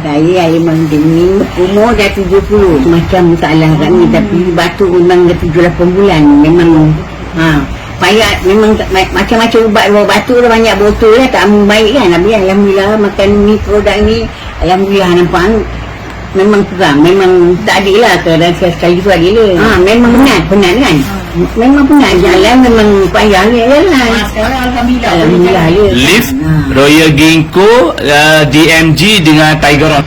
saya memang demi umur dah 70 macam salah kat ni, tapi batuk memang dah 7-8 bulan memang payah memang macam-macam ubat batuk dah banyak botol dah tak baik kan. Tapi alhamdulillah makan ni produk ni alhamdulillah nampak memang kurang, memang tak adil lah kadang sekali tu adil lah. Memang penat kan. Memang penat jalan, memang payah jalan. Sekarang alhamdulillah Lift Royal Ginkgo, DMG dengan Tiger Rock.